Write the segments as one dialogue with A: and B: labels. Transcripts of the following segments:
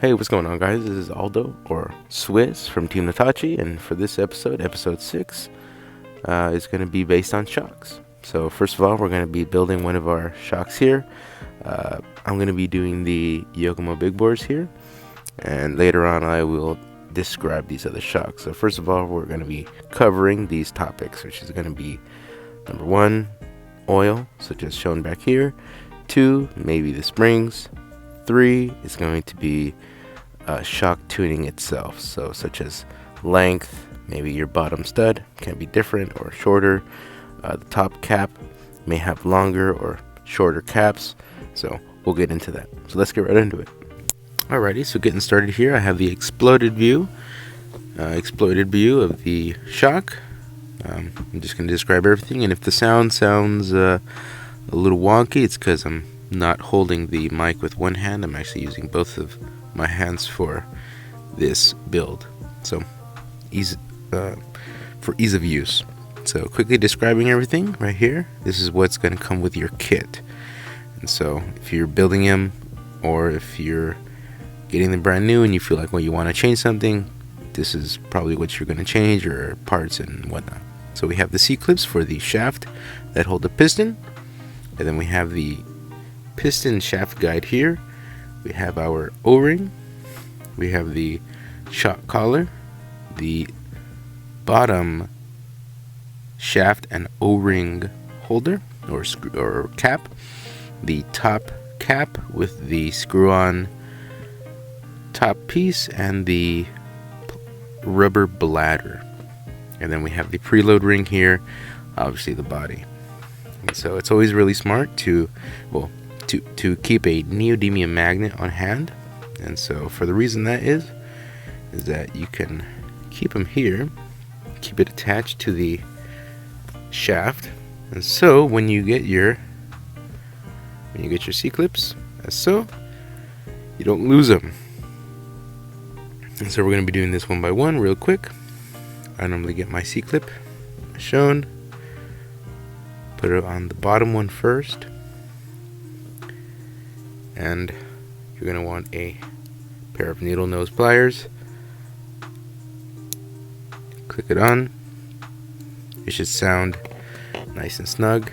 A: Hey, what's going on, guys? This is Aldo, or Swiss, from Team Natachi, and for this episode, episode 6, is going to be based on shocks. So first of all, we're going to be building one of our shocks here. I'm going to be doing the Yokomo big bores here, and later on I will describe these other shocks. So first of all, we're going to be covering these topics, which is going to be number 1, oil, such as shown back here. 2, maybe the springs. 3 is going to be shock tuning itself, so such as length, maybe your bottom stud can be different or shorter. The top cap may have longer or shorter caps, so we'll get into that. So let's get right into it. Alrighty, so getting started here, I have the exploded view of the shock. I'm just going to describe everything, and if the sound sounds a little wonky, it's because I'm not holding the mic with one hand. I'm actually using both of my hands for this build, so for ease of use. So quickly describing everything right here, this is what's going to come with your kit. And so if you're building them, or if you're getting them brand new and you feel like, well, you want to change something, this is probably what you're going to change, or parts and whatnot. So we have the C-clips for the shaft that hold the piston, and then we have the piston shaft guide here. We have our O-ring, we have the shock collar, the bottom shaft and O-ring holder or cap, the top cap with the screw-on top piece, and the rubber bladder. And then we have the preload ring here, obviously the body. And so it's always really smart to keep a neodymium magnet on hand. And so for the reason that is that you can keep them here, keep it attached to the shaft, and so when you get your C-clips, as so, you don't lose them. And so we're going to be doing this one by one real quick. I normally get my C-clip shown, put it on the bottom one first, and you're going to want a pair of needle nose pliers. Click it on. It should sound nice and snug,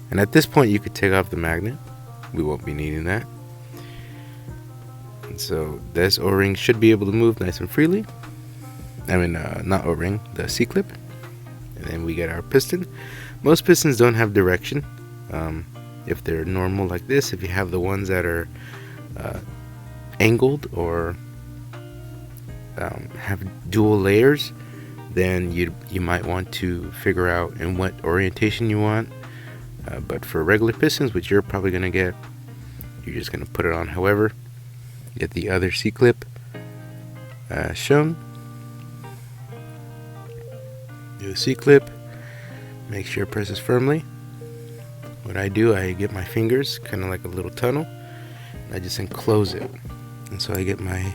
A: and at this point you could take off the magnet. We won't be needing that. And so this O-ring should be able to move nice and freely. Not O-ring, the C-clip. And then we get our piston. Most pistons don't have direction. If they're normal like this, if you have the ones that are angled or have dual layers, then you might want to figure out in what orientation you want. But for regular pistons, which you're probably going to get, you're just going to put it on however. Get the other C-clip shown. Do the C-clip. Make sure it presses firmly. What I do, I get my fingers kind of like a little tunnel, and I just enclose it. And so I get my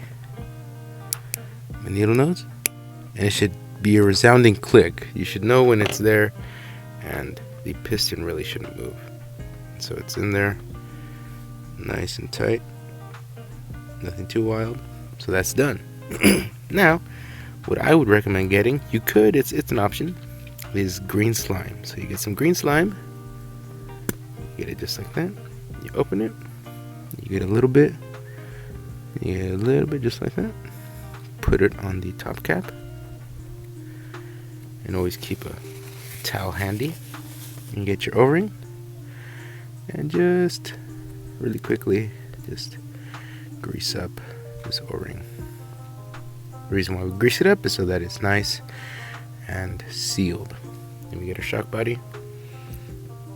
A: needle nose, and it should be a resounding click. You should know when it's there, and the piston really shouldn't move. So it's in there, nice and tight, nothing too wild. So that's done. Now, what I would recommend getting, you could, it's an option, is green slime. So you get some green slime, get it just like that, you open it, you get a little bit, just like that, put it on the top cap, and always keep a towel handy, and get your O-ring, and just really quickly just grease up this O-ring. The reason why we grease it up is so that it's nice and sealed. And we get our shock body,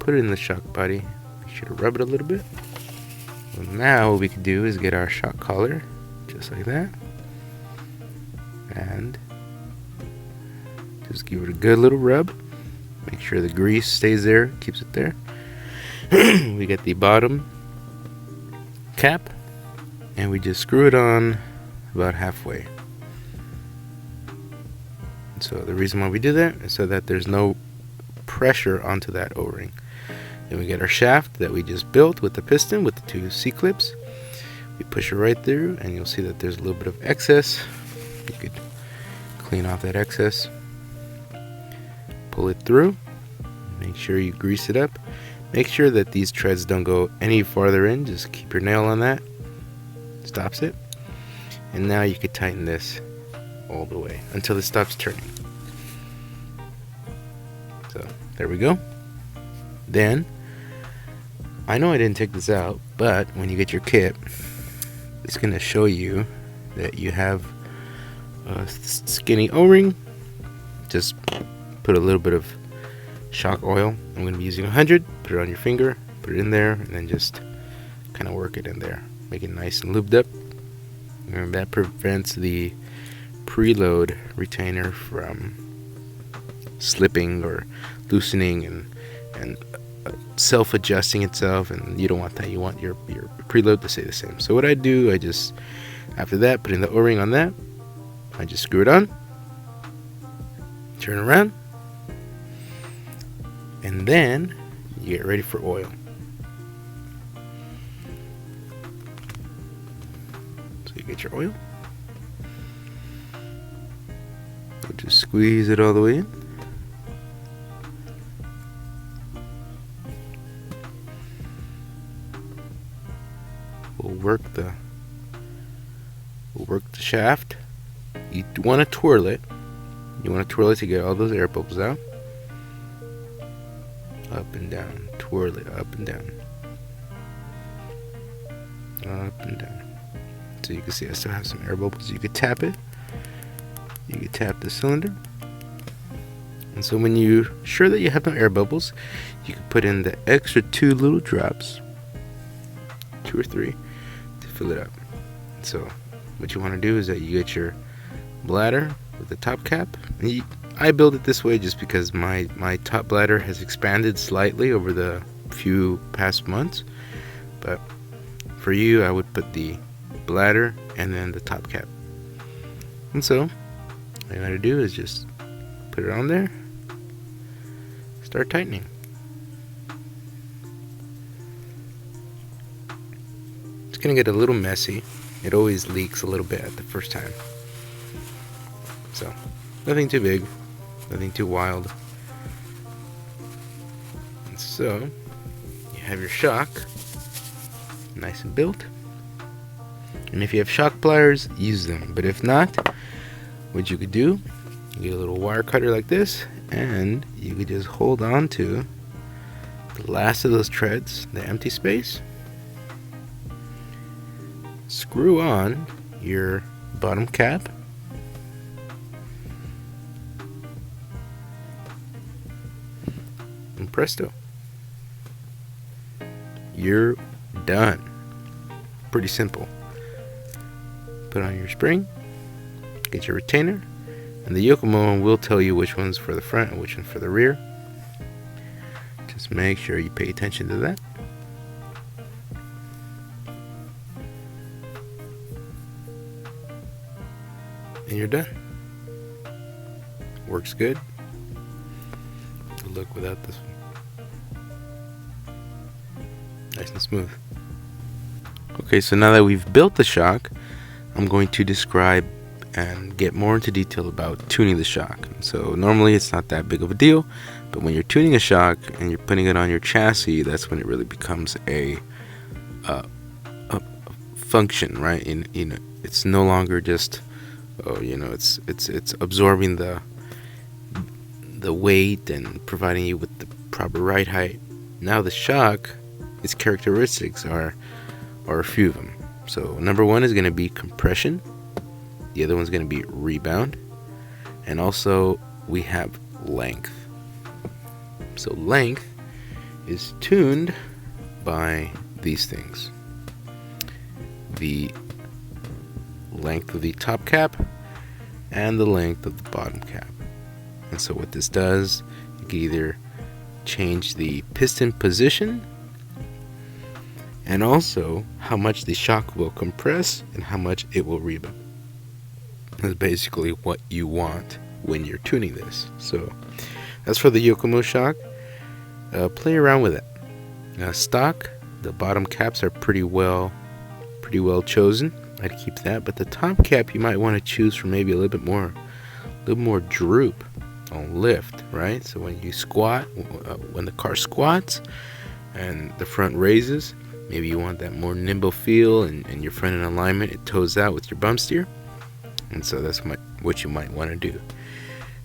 A: put it in the shock body, make sure to rub it a little bit. Well, now what we can do is get our shock collar, just like that, and just give it a good little rub. Make sure the grease stays there, keeps it there. We get the bottom cap, and we just screw it on about halfway. So the reason why we do that is so that there's no pressure onto that O-ring. Then we get our shaft that we just built with the piston with the 2 C-clips. You push it right through and you'll see that there's a little bit of excess. You could clean off that excess, pull it through, make sure you grease it up. Make sure that these treads don't go any farther in. Just keep your nail on that. Stops it. And now you could tighten this all the way until it stops turning. So there we go. Then, I know I didn't take this out, but when you get your kit, it's going to show you that you have a skinny O-ring. Just put a little bit of shock oil. I'm going to be using 100. Put it on your finger, put it in there, and then just kind of work it in there. Make it nice and lubed up. And that prevents the preload retainer from slipping or loosening and self-adjusting itself, and you don't want that. You want your preload to stay the same. So what I do, I just, after that, put in the O-ring on that. I just screw it on, turn around, and then you get ready for oil. So you get your oil, you just squeeze it all the way in. We'll work the shaft. You want to twirl it. You want to twirl it to get all those air bubbles out. Up and down. Twirl it up and down. Up and down. So you can see I still have some air bubbles. You could tap it. You could tap the cylinder. And so when you're sure that you have no air bubbles, you can put in the extra 2 little drops, 2 or 3, to fill it up. So what you want to do is that you get your bladder with the top cap. I build it this way just because my top bladder has expanded slightly over the few past months, but for you I would put the bladder and then the top cap. And so all you gotta do is just put it on there, start tightening. It's gonna get a little messy. It always leaks a little bit at the first time. So, nothing too big, nothing too wild. And so, you have your shock, nice and built. And if you have shock pliers, use them. But if not, what you could do, you get a little wire cutter like this, and you could just hold on to the last of those treads, the empty space. Screw on your bottom cap. And presto, you're done. Pretty simple. Put on your spring, get your retainer, and the Yokomo will tell you which one's for the front and which one's for the rear. Just make sure you pay attention to that. And you're done. Works good. Look without this one. Nice and smooth. Okay, so now that we've built the shock, I'm going to describe and get more into detail about tuning the shock. So normally it's not that big of a deal, but when you're tuning a shock and you're putting it on your chassis, that's when it really becomes a function, right? It's no longer just it's absorbing the weight and providing you with the proper ride height. Now the shock, its characteristics are a few of them. So number one is going to be compression. The other one's going to be rebound. And also we have length. So length is tuned by these things. The length of the top cap and the length of the bottom cap. And so what this does, you can either change the piston position and also how much the shock will compress and how much it will rebound. That's basically what you want when you're tuning this. So that's for the Yokomo shock. Play around with it. Stock, the bottom caps are pretty well pretty well chosen. I'd keep that, but the top cap you might want to choose for maybe a little more droop on lift, right? So when you squat, when the car squats and the front raises, maybe you want that more nimble feel, and your front end alignment, it toes out with your bump steer. And so that's what you might want to do.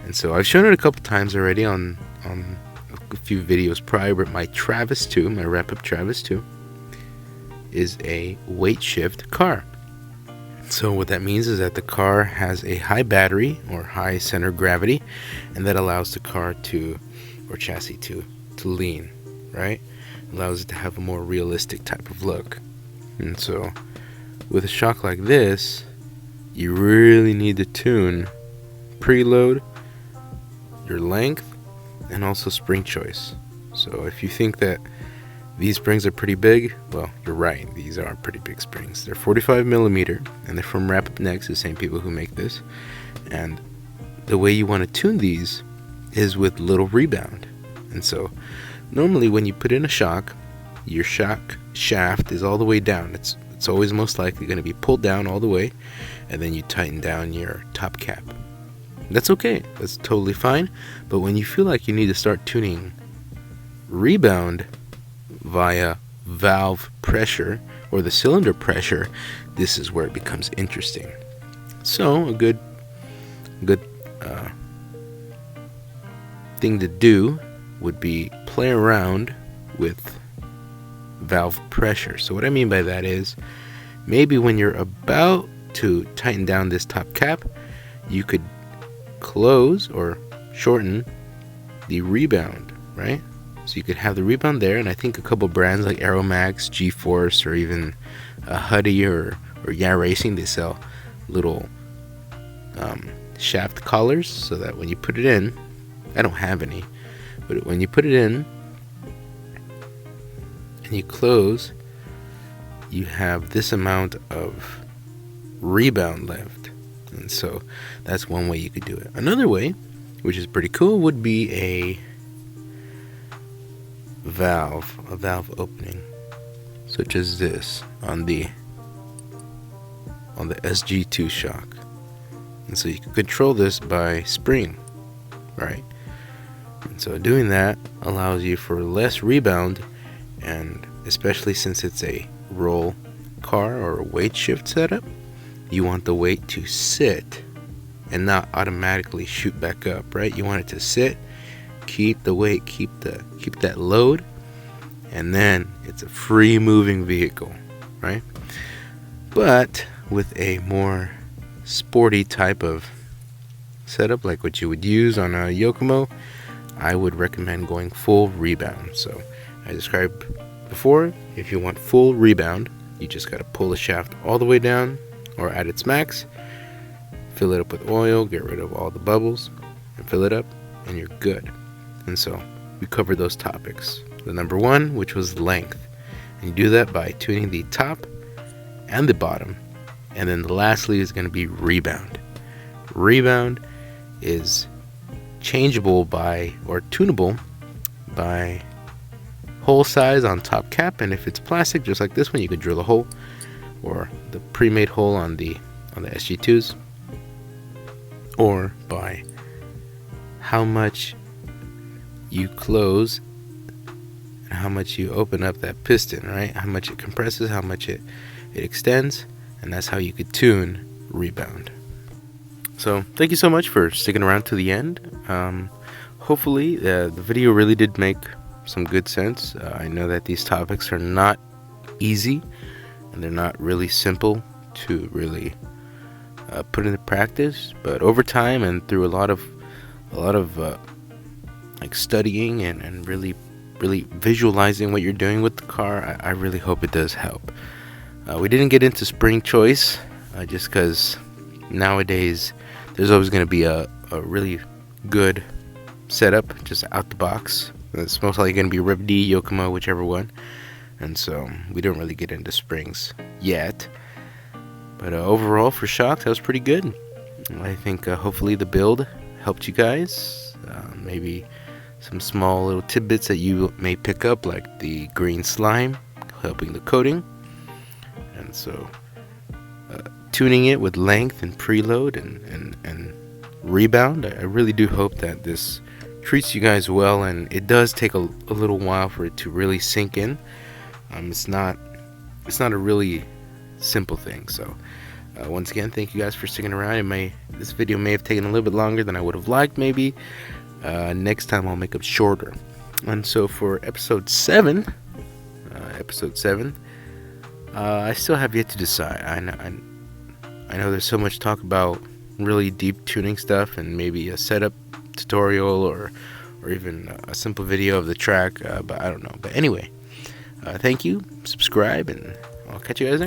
A: And so I've shown it a couple times already on a few videos prior, but my Travis 2, my wrap-up Travis 2, is a weight shift car. So what that means is that the car has a high battery or high center of gravity, and that allows the car or chassis to lean, right? Allows it to have a more realistic type of look. And so with a shock like this, you really need to tune preload, your length, and also spring choice. So if you think that these springs are pretty big, well, you're right. These are pretty big springs. They're 45 millimeter, and they're from Wrap-Up Next, the same people who make this. And the way you want to tune these is with little rebound. And so normally when you put in a shock, your shock shaft is all the way down. It's always most likely going to be pulled down all the way, and then you tighten down your top cap. That's okay. That's totally fine. But when you feel like you need to start tuning rebound via valve pressure or the cylinder pressure, this is where it becomes interesting. So a good thing to do would be play around with valve pressure. So what I mean by that is, maybe when you're about to tighten down this top cap, you could close or shorten the rebound, right? So you could have the rebound there, and I think a couple brands like Aeromax, G-Force, or even Huddy or Yeah Racing, they sell little shaft collars, so that when you put it in, I don't have any, but when you put it in and you close, you have this amount of rebound left. And so that's one way you could do it. Another way, which is pretty cool, would be a valve opening, such as this on the SG2 shock. And so you can control this by spring, right? And so doing that allows you for less rebound, and especially since it's a roll car or a weight shift setup, you want the weight to sit and not automatically shoot back up, right? You want it to sit, keep the weight, keep that load, and then it's a free moving vehicle, right? But with a more sporty type of setup, like what you would use on a Yokomo, I would recommend going full rebound. So I described before, if you want full rebound, you just got to pull the shaft all the way down or at its max, fill it up with oil, get rid of all the bubbles, and fill it up, and you're good. And so we covered those topics. The number one, which was length, and you do that by tuning the top and the bottom. And then the lastly is going to be rebound. Rebound is changeable by, or tunable by, hole size on top cap, and if it's plastic just like this one, you could drill a hole, or the pre-made hole on the SG2s, or by how much you close and how much you open up that piston, right? How much it compresses, how much it extends, and that's how you could tune rebound. So thank you so much for sticking around to the end. Hopefully the video really did make some good sense. I know that these topics are not easy, and they're not really simple to really put into practice, but over time and through a lot of like studying and really visualizing what you're doing with the car, I really hope it does help. We didn't get into spring choice just because nowadays there's always going to be a really good setup just out the box. It's most likely going to be Rev D, Yokomo, whichever one. And so we don't really get into springs yet. But overall for shocks, that was pretty good. I think hopefully the build helped you guys. Maybe some small little tidbits that you may pick up, like the green slime helping the coating. And so tuning it with length and preload and rebound, I really do hope that this treats you guys well, and it does take a little while for it to really sink in. It's not a really simple thing. So once again, thank you guys for sticking around. This video may have taken a little bit longer than I would have liked. Maybe next time I'll make it shorter. And so for episode 7, I still have yet to decide. I know there's so much talk about really deep tuning stuff, and maybe a setup tutorial or even a simple video of the track, but I don't know. But anyway, thank you, subscribe, and I'll catch you guys next time.